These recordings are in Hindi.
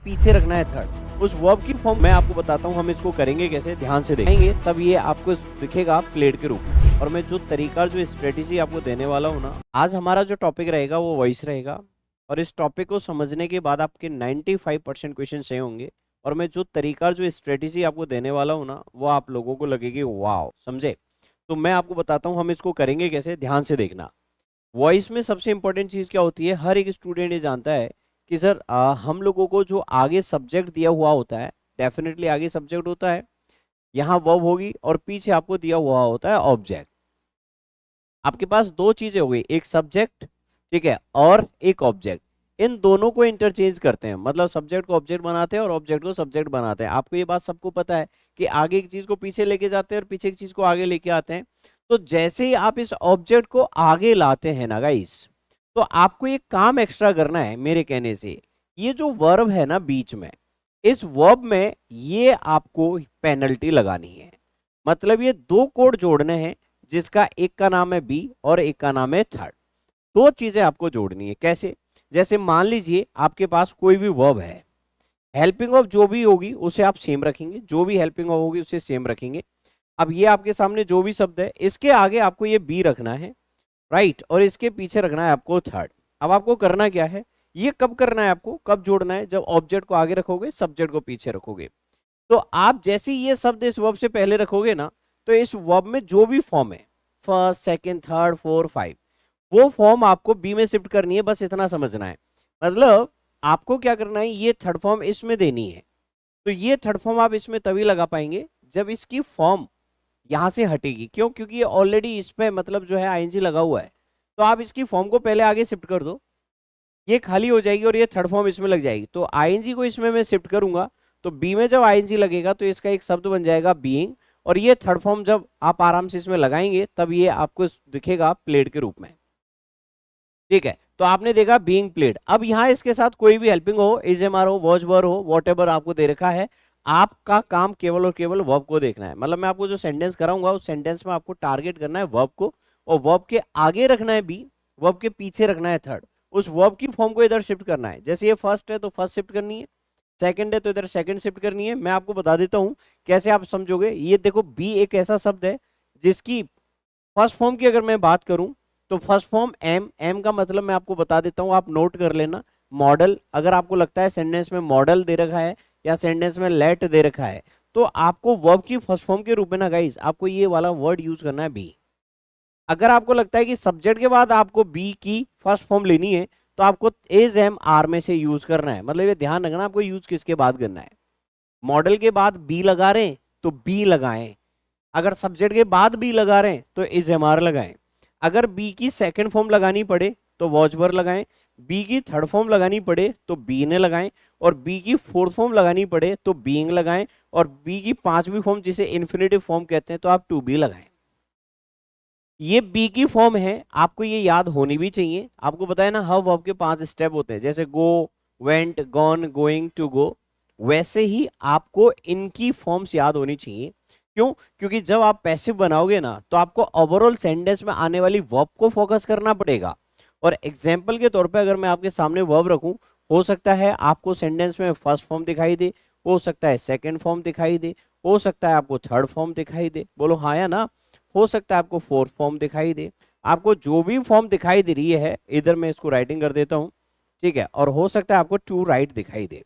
पीछे रखना है थर्ड। उस वर्ब की फॉर्म मैं आपको बताता हूँ हम इसको करेंगे कैसे, ध्यान से देखेंगे तब ये आपको दिखेगा प्लेड के रूप में। और मैं जो तरीका जो स्ट्रेटेजी आपको देने वाला हूँ ना, आज हमारा जो टॉपिक रहेगा वो वॉइस रहेगा। और इस टॉपिक को समझने के बाद आपके 95% क्वेश्चन सही होंगे। और मैं जो तरीका जो स्ट्रेटेजी आपको देने वाला हूँ ना, वो आप लोगों को लगेगी वाव, समझे। तो मैं आपको बताता हूँ हम इसको करेंगे कैसे, ध्यान से देखना। वॉइस में सबसे इंपॉर्टेंट चीज़ क्या होती है, हर एक स्टूडेंट ये जानता है कि सर हम लोगों को जो आगे सब्जेक्ट दिया हुआ होता है, डेफिनेटली आगे सब्जेक्ट होता है, यहाँ वर्ब होगी और पीछे आपको दिया हुआ होता है ऑब्जेक्ट। आपके पास दो चीजें हो गई, एक सब्जेक्ट, ठीक है, और एक ऑब्जेक्ट। इन दोनों को इंटरचेंज करते हैं, मतलब सब्जेक्ट को ऑब्जेक्ट बनाते हैं और ऑब्जेक्ट को सब्जेक्ट बनाते हैं। आपको ये बात सबको पता है कि आगे एक चीज को पीछे लेके जाते हैं और पीछे एक चीज को आगे लेके आते हैं। तो जैसे ही आप इस ऑब्जेक्ट को आगे लाते हैं ना गाइस, तो आपको एक काम एक्स्ट्रा करना है मेरे कहने से। ये जो वर्ब है ना बीच में, इस वर्ब में ये आपको पेनल्टी लगानी है। मतलब ये दो कोड जोड़ने हैं, जिसका एक का नाम है बी और एक का नाम है थर्ड। दो चीजें आपको जोड़नी है। कैसे? जैसे मान लीजिए आपके पास कोई भी वर्ब है, हेल्पिंग ऑफ जो भी होगी उसे आप सेम रखेंगे, जो भी हेल्पिंग ऑफ होगी उसे सेम रखेंगे। अब ये आपके सामने जो भी शब्द है, इसके आगे आपको ये बी रखना है, राइट, और इसके पीछे रखना है आपको थर्ड। अब आपको करना क्या है, ये कब करना है, आपको कब जोड़ना है, जब ऑब्जेक्ट को आगे रखोगे, सब्जेक्ट को पीछे रखोगे। तो आप जैसे ही ये शब्द इस वर्ब से पहले रखोगे ना, तो इस वर्ब में जो भी फॉर्म है, first, second, third, four, five, वो फॉर्म आपको बी में शिफ्ट करनी है। बस इतना समझना है। मतलब आपको क्या करना है, ये थर्ड फॉर्म इसमें देनी है। तो ये थर्ड फॉर्म आप इसमें तभी लगा पाएंगे जब इसकी फॉर्म यहां से हटेगी। क्यों? क्योंकि ये ऑलरेडी इस पे मतलब जो है आईएनजी लगा हुआ है। तो आप इसकी फॉर्म को पहले आगे शिफ्ट कर दो, ये खाली हो जाएगी और ये थर्ड फॉर्म इसमें लग जाएगी। तो आईएनजी को इसमें मैं शिफ्ट करूंगा, तो बी में जब आईएनजी लगेगा तो इसका एक शब्द बन जाएगा बीइंग। और ये थर्ड फॉर्म जब आप आराम से इसमें लगाएंगे तब ये आपको दिखेगा प्लेड के रूप में। ठीक है, तो आपने देखा बीइंग प्लेड। अब यहाँ इसके साथ कोई भी हेल्पिंग हो, इज एम आर हो, वॉच वर हो, वॉट एवर आपको दे रखा है, आपका काम केवल और केवल वर्ब को देखना है। मतलब मैं आपको जो सेंटेंस कराऊंगा उस सेंटेंस में आपको टारगेट करना है वर्ब को, और वर्ब के आगे रखना है बी, वर्ब के पीछे रखना है थर्ड। उस वर्ब की फॉर्म को इधर शिफ्ट करना है। जैसे ये फर्स्ट है तो फर्स्ट शिफ्ट करनी है, सेकंड है तो इधर सेकंड शिफ्ट करनी है। मैं आपको बता देता हूं कैसे आप समझोगे। ये देखो बी एक ऐसा शब्द है जिसकी फर्स्ट फॉर्म की अगर मैं बात करूं तो फर्स्ट फॉर्म एम, एम का मतलब मैं आपको बता देता हूं, आप नोट कर लेना। मॉडल, अगर आपको लगता है सेंटेंस में मॉडल दे रखा है या सेंटेंस में लेट दे रखा है, तो आपको वर्ब की फर्स्ट फॉर्म के रूप में ना गाइस आपको ये वाला वर्ड यूज करना है बी। अगर आपको लगता है कि सब्जेक्ट के बाद आपको बी की फर्स्ट फॉर्म लेनी है, तो आपको एज एम आर में से यूज करना है। मतलब ये ध्यान रखना आपको यूज किसके बाद करना है। मॉडल के बाद बी लगा रहे हैं तो बी लगाएं, अगर सब्जेक्ट के बाद बी लगा रहे हैं तो इज एम आर लगाएं। अगर बी की सेकंड फॉर्म लगानी पड़े तो वॉच वर लगाएं, बी की थर्ड फॉर्म लगानी पड़े तो बी ने लगाएं, और बी की फोर्थ फॉर्म लगानी पड़े तो बीइंग लगाएं, और बी की पांचवी फॉर्म जिसे इन्फिनेटिव फॉर्म कहते हैं तो आप टू बी लगाएं। ये बी की फॉर्म है, आपको ये याद होनी भी चाहिए। आपको पता है ना हर वर्ब के 5 स्टेप होते हैं, जैसे go, went, gone, going, to go, वैसे ही आपको इनकी फॉर्म्स याद होनी चाहिए। क्यों? क्योंकि जब आप पैसिव बनाओगे ना, तो आपको ओवरऑल सेंटेंस में आने वाली वर्ब को फोकस करना पड़ेगा। और एग्जाम्पल के तौर पे अगर मैं आपके सामने वर्ब रखूं, हो सकता है आपको सेंटेंस में फर्स्ट फॉर्म दिखाई दे, हो सकता है सेकेंड फॉर्म दिखाई दे, हो सकता है आपको थर्ड फॉर्म दिखाई दे, बोलो हाँ या ना, हो सकता है आपको फोर्थ फॉर्म दिखाई दे। आपको जो भी फॉर्म दिखाई दे रही है, इधर मैं इसको राइटिंग कर देता हूं, ठीक है, और हो सकता है आपको टू राइट दिखाई दे।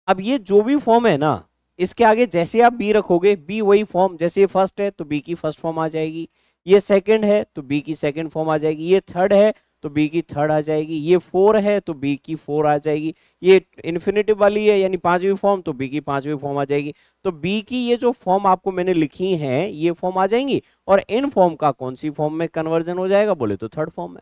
अब ये जो भी फॉर्म है ना, इसके आगे जैसे आप बी रखोगे, बी वही फॉर्म, जैसे ये फर्स्ट है तो बी की फर्स्ट फॉर्म आ जाएगी, ये सेकंड है तो बी की सेकंड फॉर्म आ जाएगी, ये थर्ड है तो बी की थर्ड आ जाएगी, ये फोर है तो बी की फोर आ जाएगी, ये इन्फिनेटिव वाली है यानी पांचवी फॉर्म तो बी की पांचवी फॉर्म आ जाएगी। तो बी की ये जो फॉर्म आपको मैंने लिखी है ये फॉर्म आ जाएंगी, और इन फॉर्म का कौन सी फॉर्म में कन्वर्जन हो जाएगा, बोले तो थर्ड फॉर्म में।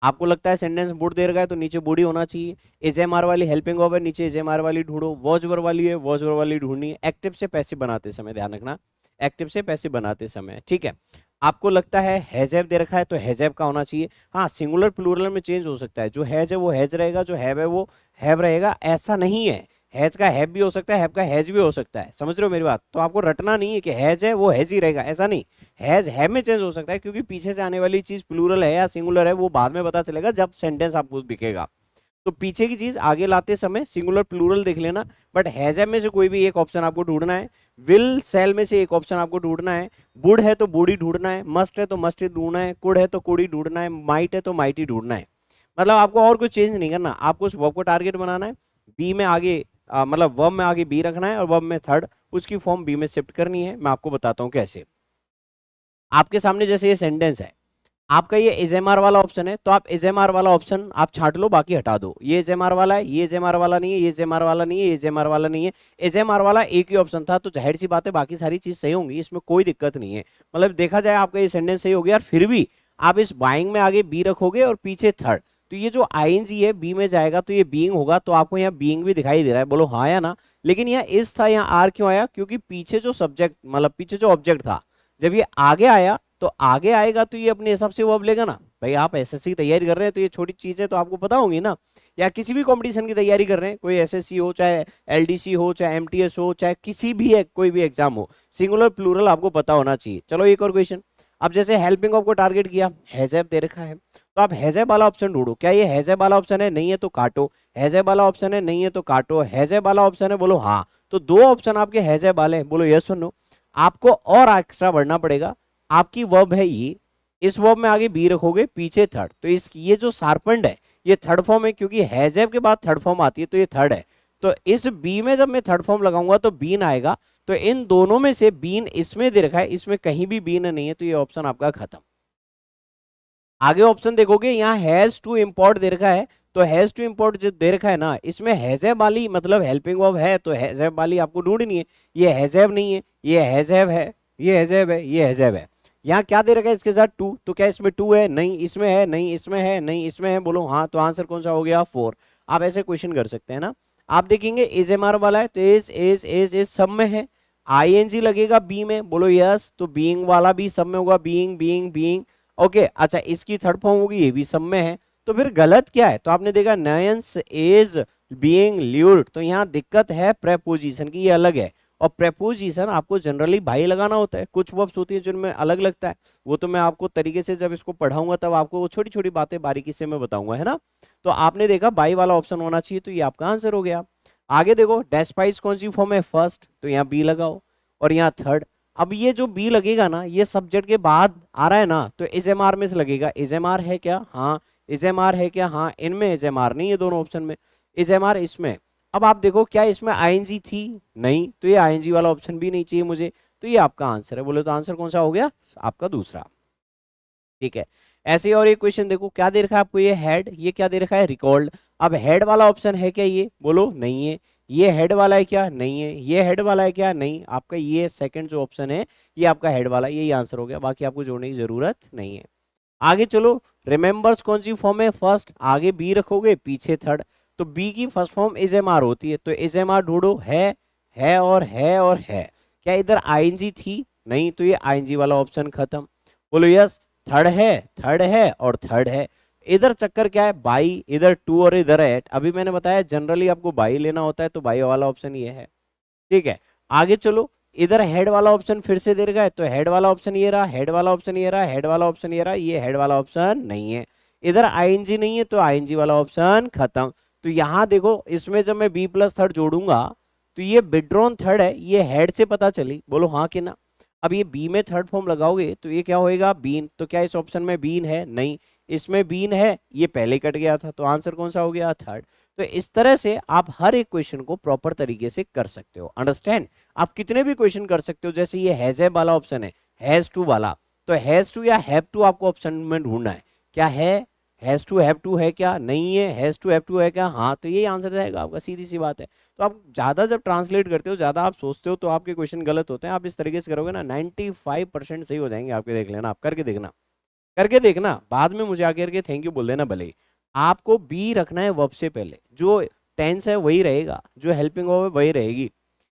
आपको लगता है सेंटेंस बुड दे रखा है तो नीचे बूढ़ी होना चाहिए, एज एम आर वाली हेल्पिंग वर्ब है, नीचे एज एम आर वाली ढूंढो, वॉच वर वाली है, वॉच वर वाली ढूंढनी है। एक्टिव से पैसिव बनाते समय ध्यान रखना, एक्टिव से पैसिव बनाते समय, ठीक है। आपको लगता है हैजैब दे रखा है तो हैजैब का होना चाहिए। हाँ, सिंगुलर प्लूरल में चेंज हो सकता है, जो हैज है वो हैज रहेगा, जो हैव है वो हैव रहेगा, ऐसा नहीं है। हैज का हैव भी हो सकता है, हैव का हैज भी हो सकता है, समझ रहे हो मेरी बात। तो आपको रटना नहीं है कि हैज है वो हैज ही रहेगा, ऐसा नहीं। हैज हैव में चेंज हो सकता है, क्योंकि पीछे से आने वाली चीज प्लूरल है या सिंगुलर है वो बाद में पता चलेगा जब सेंटेंस आपको दिखेगा। तो पीछे की चीज आगे लाते समय सिंगुलर प्लूरल देख लेना, बट हैजब में से कोई भी एक ऑप्शन आपको ढूंढना है, विल सेल में से एक ऑप्शन आपको ढूंढना है, वुड है तो वुड ही ढूंढना है, मस्ट है तो मस्ट ही ढूंढना है, कुड है तो कुड ही ढूंढना है, माइट है तो माइट ही ढूंढना है। मतलब आपको और कुछ चेंज नहीं करना, आपको उस वर्ब को टारगेट बनाना है, बी में आगे मतलब वर्ब में आगे बी रखना है और वर्ब में थर्ड, उसकी फॉर्म बी में शिफ्ट करनी है। मैं आपको बताता हूँ कैसे। आपके सामने जैसे ये सेंटेंस है, आपका ये इजेमआर वाला ऑप्शन है, तो आप इजेमआर वाला ऑप्शन आप छांट लो, बाकी हटा दो। ये इजेमआर वाला है, ये इजेमआर वाला नहीं है, ये इजेमआर वाला नहीं है, ये इजेमआर वाला नहीं है। इजेमआर वाला एक ही ऑप्शन था, तो जाहिर सी बात है बाकी सारी चीज सही होंगी, इसमें कोई दिक्कत नहीं है। मतलब देखा जाए आपका ये सेंटेंस सही हो गया, और फिर भी आप इस बाइंग में आगे बी रखोगे और पीछे थर्ड, तो ये जो आईएनजी है बी में जाएगा तो ये बीइंग होगा, तो आपको यहाँ बीइंग भी दिखाई दे रहा है, बोलो हाँ या ना। लेकिन यहाँ इस था, यहाँ आर क्यों आया? क्योंकि पीछे जो सब्जेक्ट मतलब पीछे जो ऑब्जेक्ट था, जब ये आगे आया तो आगे आएगा तो ये अपने हिसाब से वर्ब लेगा ना। भाई आप एसएससी की तैयारी कर रहे हैं तो ये छोटी चीजें तो आपको पता होंगी ना, या किसी भी कंपटीशन की तैयारी कर रहे हैं, कोई एसएससी हो, चाहे एलडीसी हो, चाहे एमटीएस हो, चाहे किसी भी है कोई भी एग्जाम हो, सिंगुलर प्लूरल आपको पता होना चाहिए। चलो एक और क्वेश्चन। अब जैसे हेल्पिंग ऑफ को टारगेट किया, हैजैब दे रखा है, तो आप हैजैब वाला ऑप्शन ढूंढो। क्या ये हैजैब वाला ऑप्शन है? नहीं है तो काटो। हैजैब वाला ऑप्शन है? नहीं है तो काटो। हैजैब वाला ऑप्शन है? बोलो हाँ। तो दो ऑप्शन आपके हैजैब वाले हैं, बोलो यस और नो। आपको और एक्स्ट्रा बढ़ना पड़ेगा, आपकी वर्ब है ये, इस वर्ब में आगे बी रखोगे, पीछे थर्ड, तो इस ये जो शार्पन्ड है ये थर्ड फॉर्म है, क्योंकि हैजैब के बाद थर्ड फॉर्म आती है तो ये थर्ड है। तो इस बी में जब मैं थर्ड फॉर्म लगाऊंगा तो बीन आएगा, तो इन दोनों में से बीन इसमें दे रखा है, इसमें कहीं भी बीन नहीं है, तो ये ऑप्शन आपका खत्म। आगे ऑप्शन देखोगे, यहाँ हैज टू इम्पोर्ट दे रखा है, तो हैज टू इम्पोर्ट जो दे रखा है ना, इसमें हैजैब वाली मतलब हेल्पिंग वर्ब है, तो हैजैब वाली आपको ढूंढनी है। ये हैजैब नहीं है, ये हैजैब है, ये हैजैब है, ये हैजैब है। यहाँ क्या दे रखा है इसके साथ? टू, तो क्या इसमें टू है? नहीं। इसमें है? नहीं। इसमें है? नहीं। इसमें है? बोलो हाँ। तो आंसर कौन सा हो गया? फोर। आप ऐसे क्वेश्चन कर सकते हैं ना। आप देखेंगे इज एम आर वाला है, तो इज सब में है, आईएनजी लगेगा बी में, बोलो यस। तो बीइंग वाला भी सब में होगा, बीइंग बीइंग बीइंग। ओके अच्छा, इसकी थर्ड फॉर्म होगी, ये भी सब में है, तो फिर गलत क्या है? तो आपने देखा नयंस इज बीइंग ल्यूर्ड, तो यहाँ दिक्कत है प्रेपोजिशन की, ये अलग है। और प्रेपोजिशन आपको जनरली भाई लगाना होता है, कुछ वर्ब्स होती है जिनमें अलग लगता है, वो तो मैं आपको तरीके से जब इसको पढ़ाऊंगा तब आपको वो छोटी छोटी बातें बारीकी से मैं बताऊंगा, है ना। तो आपने देखा बाई वाला ऑप्शन होना चाहिए, तो ये आपका आंसर हो गया। आगे देखो, डेस्पाइस कौन सी फॉर्म है? फर्स्ट, तो यहाँ बी लगाओ, और यहाँ थर्ड। अब ये जो बी लगेगा ना, ये सब्जेक्ट के बाद आ रहा है ना, तो इज एम आर में से लगेगा। इज एम आर है क्या? हाँ। इज एम आर है क्या? हाँ। इनमें इज एम आर नहीं है, दोनों ऑप्शन में इज एम आर इसमें। अब आप देखो, क्या इसमें आईएनजी थी? नहीं, तो ये आईएनजी वाला ऑप्शन भी नहीं चाहिए मुझे, तो ये आपका आंसर है। बोले तो आंसर कौन सा हो गया? आपका दूसरा। ठीक है। ऐसे ही और एक क्वेश्चन देखो, क्या दे रखा है आपको? ये हेड, ये क्या दे रखा है? रिकॉर्ड। अब हेड वाला ऑप्शन है क्या? ये बोलो नहीं है। ये हेड वाला है क्या? नहीं है। ये हेड वाला है क्या? नहीं। आपका ये सेकंड जो ऑप्शन है ये आपका हेड वाला, यही आंसर हो गया, बाकी आपको जोड़ने की जरूरत नहीं है। आगे चलो, रिमेंबर्स कौन सी फॉर्म है? फर्स्ट, आगे बी रखोगे, पीछे थर्ड, तो बी की first form is am are होती है, तो इज एम आर ढूंढो। है और है और है। क्या इधर आईएनजी थी? नहीं, तो ये आईएनजी वाला ऑप्शन खत्म। बोलो यस। थर्ड है, थर्ड है और थर्ड है। इधर चक्कर क्या है? बाई, इधर टू और इधर एट। अभी मैंने बताया जनरली आपको बाई लेना होता है, तो बाई वाला ऑप्शन ये है। ठीक है। आगे चलो, इधर हेड वाला ऑप्शन फिर से दे रखा है, तो हेड वाला ऑप्शन ये रहा, हेड वाला ऑप्शन ये रहा, हेड वाला ऑप्शन ये रहा, ये हेड वाला ऑप्शन नहीं है। इधर आईएनजी नहीं है, तो आईएनजी वाला ऑप्शन खत्म। तो यहां देखो, इसमें जब मैं बी प्लस थर्ड जोड़ूंगा, तो ये विड्रॉन थर्ड है, ये हेड से पता चली, बोलो हाँ कि ना। अब ये बी में थर्ड फॉर्म लगाओगे तो ये क्या होएगा? बीन। तो क्या इस ऑप्शन में बीन है? नहीं। इसमें बीन है, ये पहले कट गया था, तो आंसर कौन सा हो गया? थर्ड। तो इस तरह से आप हर एक क्वेश्चन को प्रॉपर तरीके से कर सकते हो, अंडरस्टैंड। आप कितने भी क्वेश्चन कर सकते हो, जैसे ये हैजैब वाला ऑप्शन है, हैज टू वाला, तो हैज टू या हैव टू आपको ऑप्शन में ढूंढना है। क्या है? हैज टू हैव टू है क्या? नहीं है। हैज टू हैव टू है क्या? हाँ। तो यही आंसर जाएगा आपका, सीधी सी बात है। तो आप ज्यादा जब ट्रांसलेट करते हो, ज्यादा आप सोचते हो, तो आपके क्वेश्चन गलत होते हैं। आप इस तरीके से करोगे ना, 95% सही हो जाएंगे आपके। देख लेना, आप करके देखना, करके देखना, बाद में मुझे आके करके थैंक यू बोल देना भले ही। आपको बी रखना है वर्ब से पहले, जो टेंस है वही रहेगा, जो हेल्पिंग वर्ब है वही रहेगी।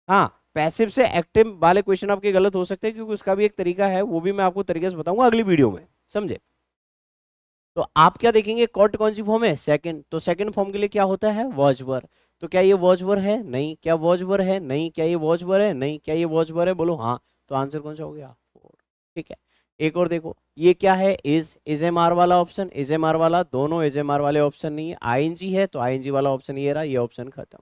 हाँ, पैसिव से एक्टिव वाले क्वेश्चन आपके गलत हो सकते हैं, क्योंकि उसका भी एक तरीका है, वो भी मैं आपको तरीके से बताऊंगा अगली वीडियो में, समझे। तो आप क्या देखेंगे? कॉट कौन सी फॉर्म है? सेकंड। तो सेकंड फॉर्म के लिए क्या होता है? वॉच वर। तो क्या ये वॉच वर है? नहीं। क्या वॉच वर है? नहीं। क्या ये वॉच वर है? नहीं। क्या ये वॉच वर है? बोलो हाँ। तो आंसर कौन सा हो गया? 4। ठीक है। एक और देखो, ये क्या है, इज एम आर वाला ऑप्शन, इज एम आर वाला, दोनों इज एम आर वाले ऑप्शन नहीं है, आईएनजी है तो आईएनजी वाला ऑप्शन ये रहा, ये ऑप्शन खत्म।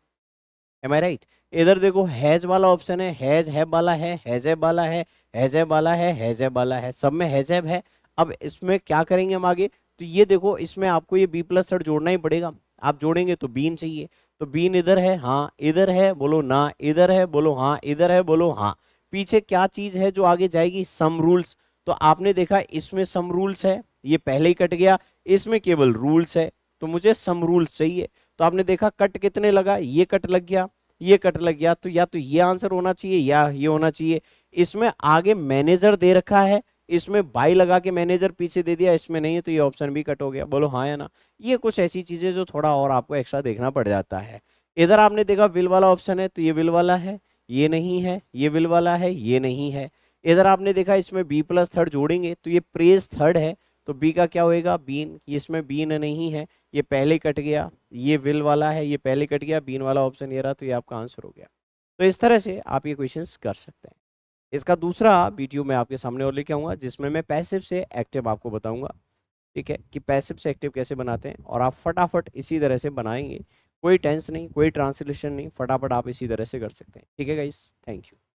एम आई राइट? इधर देखो हैज वाला ऑप्शन है, हैज हैब वाला है, हैजेब वाला है, हैजेब वाला है, हैजेब वाला है, सब में हैजेब है। अब इसमें क्या करेंगे हम आगे, तो ये देखो इसमें आपको ये बी प्लस थर्ड जोड़ना ही पड़ेगा। आप जोड़ेंगे तो बीन चाहिए, तो बीन इधर है, हाँ इधर है, बोलो ना, इधर है, बोलो हाँ, इधर है, बोलो हाँ। पीछे क्या चीज है जो आगे जाएगी, सम रूल्स। तो आपने देखा इसमें सम रूल्स है, ये पहले ही कट गया, इसमें केवल रूल्स है, तो मुझे सम रूल्स चाहिए। तो आपने देखा कट कितने लगा, ये कट लग गया, ये कट लग गया, तो या तो ये आंसर होना चाहिए या ये होना चाहिए। इसमें आगे मैनेजर दे रखा है, इसमें बाई लगा के मैनेजर पीछे दे दिया, इसमें नहीं है, तो ये ऑप्शन भी कट हो गया, बोलो हाँ या ना। ये कुछ ऐसी चीजें जो थोड़ा और आपको एक्स्ट्रा देखना पड़ जाता है। इधर आपने देखा विल वाला ऑप्शन है, तो ये विल वाला है, ये नहीं है, ये विल वाला है, ये नहीं है। इधर आपने देखा इसमें बी प्लस थर्ड जोड़ेंगे तो ये प्रेज थर्ड है, तो बी का क्या होएगा, बीन, इसमें बीन नहीं है, ये पहले कट गया, ये विल वाला है, ये पहले कट गया, बीन वाला ऑप्शन ये रहा, तो ये आपका आंसर हो गया। तो इस तरह से आप ये क्वेश्चंस कर सकते हैं। इसका दूसरा वीडियो मैं आपके सामने और लेके आऊंगा जिसमें मैं पैसिव से एक्टिव आपको बताऊंगा, ठीक है, कि पैसिव से एक्टिव कैसे बनाते हैं, और आप फटाफट इसी तरह से बनाएंगे, कोई टेंस नहीं, कोई ट्रांसलेशन नहीं, फटाफट आप इसी तरह से कर सकते हैं। ठीक है गाइस, थैंक यू।